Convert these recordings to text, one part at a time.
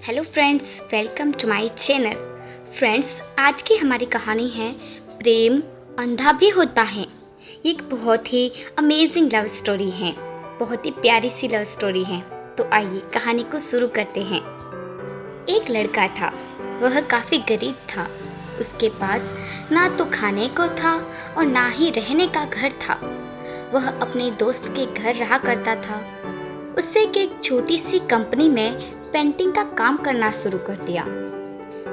Hello friends, welcome to my channel. Friends, आज की हमारी कहानी है प्रेम अंधा भी होता है। एक बहुत ही अमेजिंग लव स्टोरी है, बहुत ही प्यारी सी लव स्टोरी है। तो आइए कहानी को शुरू करते हैं। एक लड़का था, वह काफ़ी गरीब था। उसके पास ना तो खाने को था और ना ही रहने का घर था। वह अपने दोस्त के घर रहा करता था। उससे एक छोटी सी कंपनी में पेंटिंग का काम करना शुरू कर दिया।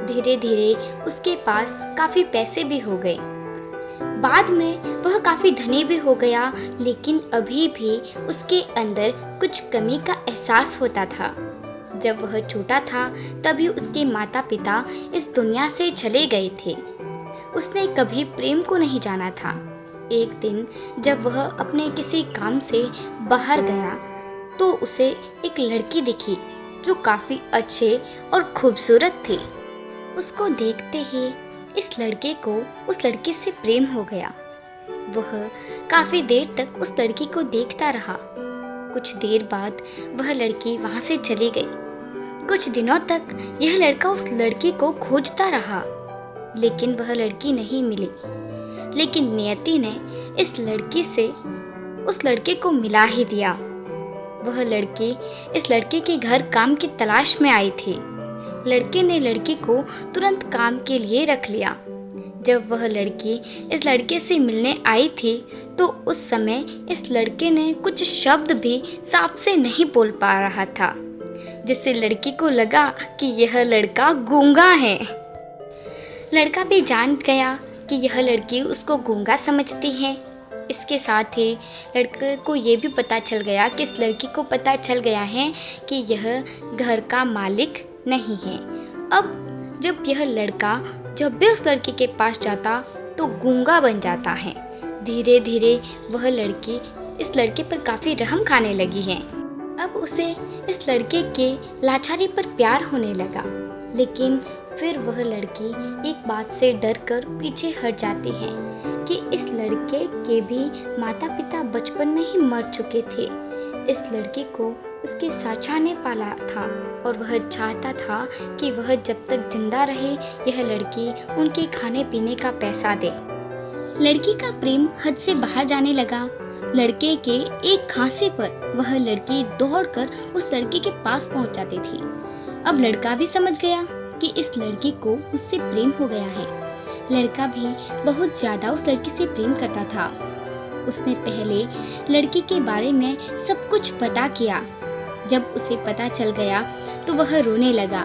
धीरे धीरे उसके पास काफ़ी पैसे भी हो गए। बाद में वह काफ़ी धनी भी हो गया, लेकिन अभी भी उसके अंदर कुछ कमी का एहसास होता था। जब वह छोटा था तभी उसके माता पिता इस दुनिया से चले गए थे। उसने कभी प्रेम को नहीं जाना था। एक दिन जब वह अपने किसी काम से बाहर गया तो उसे एक लड़की दिखी जो काफ़ी अच्छे और खूबसूरत थी। उसको देखते ही इस लड़के को उस लड़की से प्रेम हो गया। वह काफ़ी देर तक उस लड़की को देखता रहा। कुछ देर बाद वह लड़की वहाँ से चली गई। कुछ दिनों तक यह लड़का उस लड़की को खोजता रहा, लेकिन वह लड़की नहीं मिली। लेकिन नियति ने इस लड़की से उस लड़के को मिला ही दिया। वह लड़की इस लड़के के घर काम की तलाश में आई थी। लड़के ने लड़की को तुरंत काम के लिए रख लिया। जब वह लड़की इस लड़के से मिलने आई थी तो उस समय इस लड़के ने कुछ शब्द भी साफ से नहीं बोल पा रहा था, जिससे लड़की को लगा कि यह लड़का गूंगा है। लड़का भी जान गया कि यह लड़की उसको गूंगा समझती है। इसके साथ ही लड़के को ये भी पता चल गया कि इस लड़की को पता चल गया है कि यह घर का मालिक नहीं है। अब जब यह लड़का जब भी उस लड़की के पास जाता तो गूंगा बन जाता है। धीरे धीरे वह लड़की इस लड़के पर काफ़ी रहम खाने लगी है। अब उसे इस लड़के के लाचारी पर प्यार होने लगा, लेकिन फिर वह लड़की एक बात से डरकर पीछे हट जाती है कि इस लड़के के भी माता पिता बचपन में ही मर चुके थे। इस लड़के को उसके साचा ने पाला था और वह चाहता था कि वह जब तक जिंदा रहे यह लड़की उनके खाने पीने का पैसा दे। लड़की का प्रेम हद से बाहर जाने लगा। लड़के के एक खांसे पर वह लड़की दौड़कर उस लड़के के पास पहुंच जाती थी। अब लड़का भी समझ गया कि इस लड़की को उससे प्रेम हो गया है। लड़का भी बहुत ज़्यादा उस लड़की से प्रेम करता था। उसने पहले लड़की के बारे में सब कुछ पता किया। जब उसे पता चल गया तो वह रोने लगा,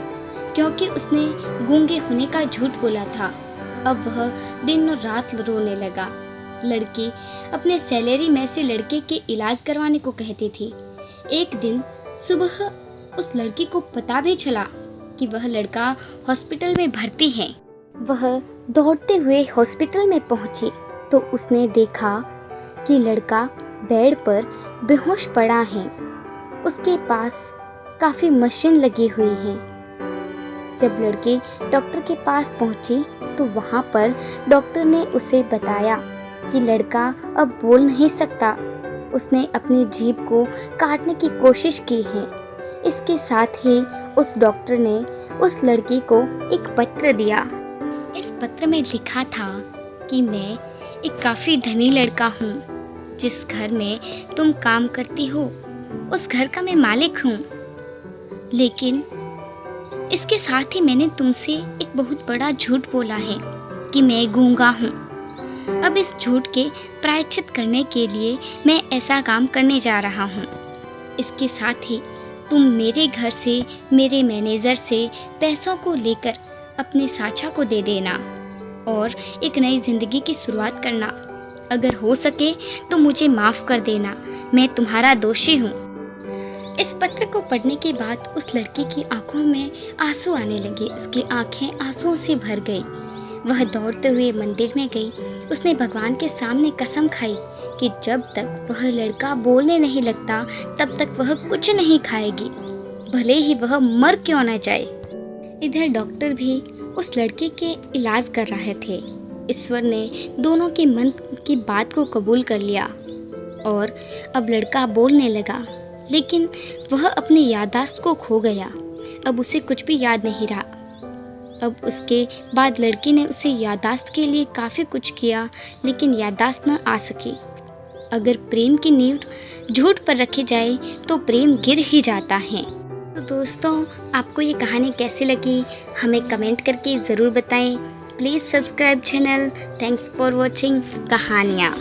क्योंकि उसने गूंगे होने का झूठ बोला था। अब वह दिन और रात रोने लगा। लड़की अपने सैलरी में से लड़के के इलाज करवाने को कहती थी। एक दिन सुबह उस लड़की को पता भी चला कि वह लड़का हॉस्पिटल में भर्ती है। वह दौड़ते हुए हॉस्पिटल में पहुंची तो उसने देखा कि लड़का बेड पर बेहोश पड़ा है। उसके पास काफ़ी मशीन लगी हुई है। जब लड़की डॉक्टर के पास पहुंची तो वहां पर डॉक्टर ने उसे बताया कि लड़का अब बोल नहीं सकता। उसने अपनी जीभ को काटने की कोशिश की है। इसके साथ ही उस डॉक्टर ने उस लड़की को एक पत्र दिया। इस पत्र में लिखा था कि मैं एक काफ़ी धनी लड़का हूँ। जिस घर में तुम काम करती हो उस घर का मैं मालिक हूँ, लेकिन इसके साथ ही मैंने तुमसे एक बहुत बड़ा झूठ बोला है कि मैं गूंगा हूँ। अब इस झूठ के प्रायश्चित करने के लिए मैं ऐसा काम करने जा रहा हूँ। इसके साथ ही तुम मेरे घर से मेरे मैनेजर से पैसों को लेकर अपने साचा को दे देना और एक नई जिंदगी की शुरुआत करना। अगर हो सके तो मुझे माफ़ कर देना, मैं तुम्हारा दोषी हूँ। इस पत्र को पढ़ने के बाद उस लड़की की आंखों में आंसू आने लगे। उसकी आंखें आंसुओं से भर गई। वह दौड़ते हुए मंदिर में गई। उसने भगवान के सामने कसम खाई कि जब तक वह लड़का बोलने नहीं लगता तब तक वह कुछ नहीं खाएगी, भले ही वह मर क्यों न जाए। इधर डॉक्टर भी उस लड़के के इलाज कर रहे थे। ईश्वर ने दोनों के मन की बात को कबूल कर लिया और अब लड़का बोलने लगा, लेकिन वह अपनी याददाश्त को खो गया। अब उसे कुछ भी याद नहीं रहा। अब उसके बाद लड़की ने उसे याददाश्त के लिए काफ़ी कुछ किया, लेकिन याददाश्त न आ सकी। अगर प्रेम की नींव झूठ पर रखी जाए तो प्रेम गिर ही जाता है। तो दोस्तों, आपको ये कहानी कैसी लगी हमें कमेंट करके ज़रूर बताएं। Please subscribe channel. Thanks for watching कहानियाँ।